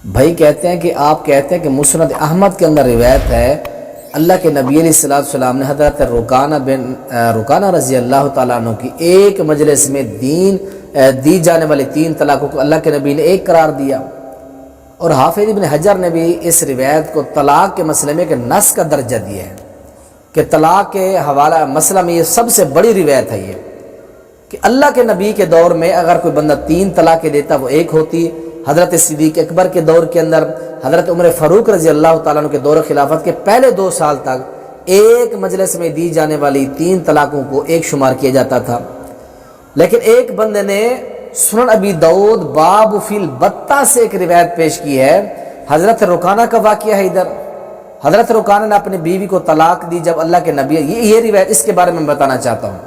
بھائی کہتے ہیں کہ آپ کہتے ہیں کہ مسند احمد کے اندر روایت ہے اللہ کے نبی علیہ السلام نے حضرت رکانہ رضی اللہ تعالیٰ عنہ کی ایک مجلس میں دی جانے والی 3 طلاقوں کو اللہ کے نبی نے ایک قرار دیا، اور حافظ ابن حجر نے بھی اس روایت کو طلاق کے مسئلے میں کہ نص کا درجہ دیا ہے کہ طلاق کے حوالہ مسئلہ میں یہ سب سے بڑی روایت ہے یہ کہ اللہ کے نبی کے دور میں اگر کوئی بندہ 3 طلاقیں دیتا وہ ایک ہوتی، حضرت صدیق اکبر کے دور کے اندر، حضرت عمر فاروق رضی اللہ تعالیٰ عنہ کے دور خلافت کے پہلے 2 سال تک ایک مجلس میں دی جانے والی 3 طلاقوں کو ایک شمار کیا جاتا تھا۔ لیکن ایک بندے نے سنن ابی داؤد باب فی البتہ سے ایک روایت پیش کی ہے، حضرت رکانہ کا واقعہ ہے ادھر۔ حضرت رکانہ نے اپنی بیوی کو طلاق دی جب اللہ کے نبی، یہ روایت اس کے بارے میں بتانا چاہتا ہوں۔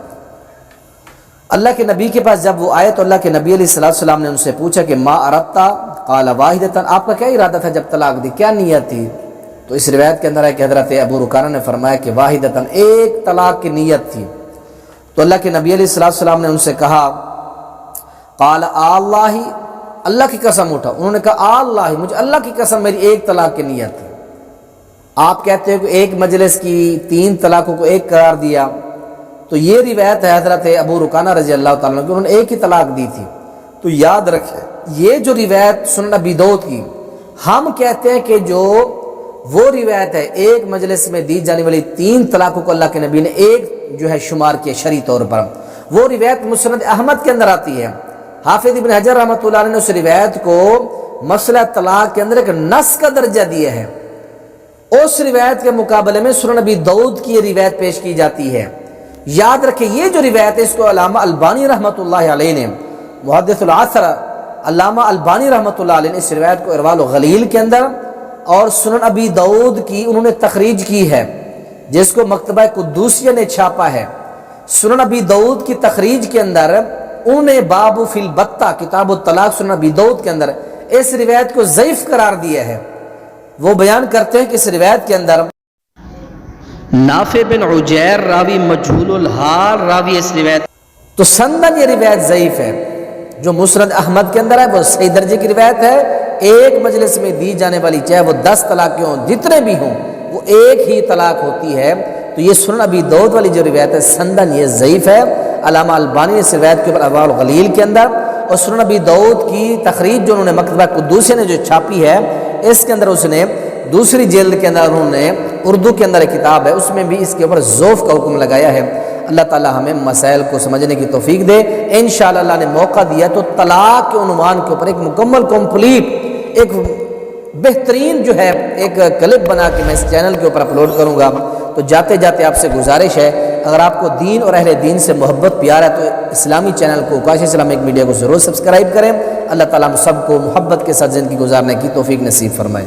اللہ کے نبی کے پاس جب وہ آئے تو اللہ کے نبی علیہ السلام نے ان سے پوچھا کہ ما اردتا قال واحدۃ، آپ کا کیا ارادہ تھا جب طلاق دی، کیا نیت تھی؟ تو اس روایت کے اندر ہے کہ حضرت ابو رکانہ نے فرمایا کہ واحدۃ، ایک طلاق کی نیت تھی۔ تو اللہ کے نبی علیہ السلام نے ان سے کہا قال اللہ، اللہ کی قسم اٹھا، انہوں نے کہا اللہ، مجھے اللہ کی قسم میری ایک طلاق کی نیت تھی۔ آپ کہتے ہیں کہ ایک مجلس کی 3 طلاقوں کو ایک قرار دیا، تو یہ روایت ہے حضرت ابو رکانہ رضی اللہ تعالیٰ عنہ کہ انہوں نے ایک ہی طلاق دی تھی۔ تو یاد رکھیں یہ جو روایت سنن ابی داؤد کی، ہم کہتے ہیں کہ جو وہ روایت ہے ایک مجلس میں دی جانے والی 3 طلاقوں کو اللہ کے نبی نے ایک جو ہے شمار کیا شرعی طور پر، وہ روایت مسند احمد کے اندر آتی ہے۔ حافظ ابن حجر رحمۃ اللہ علیہ نے اس روایت کو مسئلہ طلاق کے اندر ایک نص کا درجہ دیا ہے۔ اس روایت کے مقابلے میں سنن ابی داؤد کی یہ روایت پیش کی جاتی ہے۔ یاد رکھیں یہ جو روایت ہے اس کو علامہ البانی رحمۃ اللہ علیہ نے، محدث العصر علامہ البانی رحمۃ اللہ علیہ نے اس روایت کو ارواء الغلیل کے اندر اور سنن ابی داؤد کی انہوں نے تخریج کی ہے، جس کو مکتبہ قدوسیہ نے چھاپا ہے۔ سنن ابی داؤد کی تخریج کے اندر انہوں نے باب فی البتہ کتاب الطلاق سنن ابی داؤد کے اندر اس روایت کو ضعیف قرار دیا ہے۔ وہ بیان کرتے ہیں کہ اس روایت کے اندر نافع بن عجیر راوی مجہول الحال راوی اس روایت، تو سندن یہ روایت ضعیف ہے۔ جو مسند احمد کے اندر ہے وہ صحیح درجے کی روایت ہے، ایک مجلس میں دی جانے والی چاہے وہ 10 طلاقیں ہوں جتنے بھی ہوں وہ ایک ہی طلاق ہوتی ہے۔ تو یہ سنن ابی داؤد والی جو روایت ہے سندن یہ ضعیف ہے۔ علامہ البانی نے اس روایت کے اوپر ارواء الغلیل کے اندر اور سنن ابی داؤد کی تخریج جو انہوں نے مکتبہ قدوسیہ نے جو چھاپی ہے اس کے اندر اس نے دوسری جلد کے اندر انہوں نے اردو کے اندر ایک کتاب ہے اس میں بھی اس کے اوپر ذوف کا حکم لگایا ہے۔ اللہ تعالی ہمیں مسائل کو سمجھنے کی توفیق دے۔ انشاءاللہ اللہ نے موقع دیا تو طلاق کے عنوان کے اوپر ایک مکمل کمپلیٹ ایک بہترین جو ہے ایک کلپ بنا کے میں اس چینل کے اوپر اپلوڈ کروں گا۔ تو جاتے جاتے آپ سے گزارش ہے اگر آپ کو دین اور اہل دین سے محبت پیار ہے تو اسلامی چینل کو کاشف اسلامک میڈیا کو ضرور سبسکرائب کریں۔ اللہ تعالیٰ ہم سب کو محبت کے ساتھ زندگی گزارنے کی توفیق نصیب فرمائے۔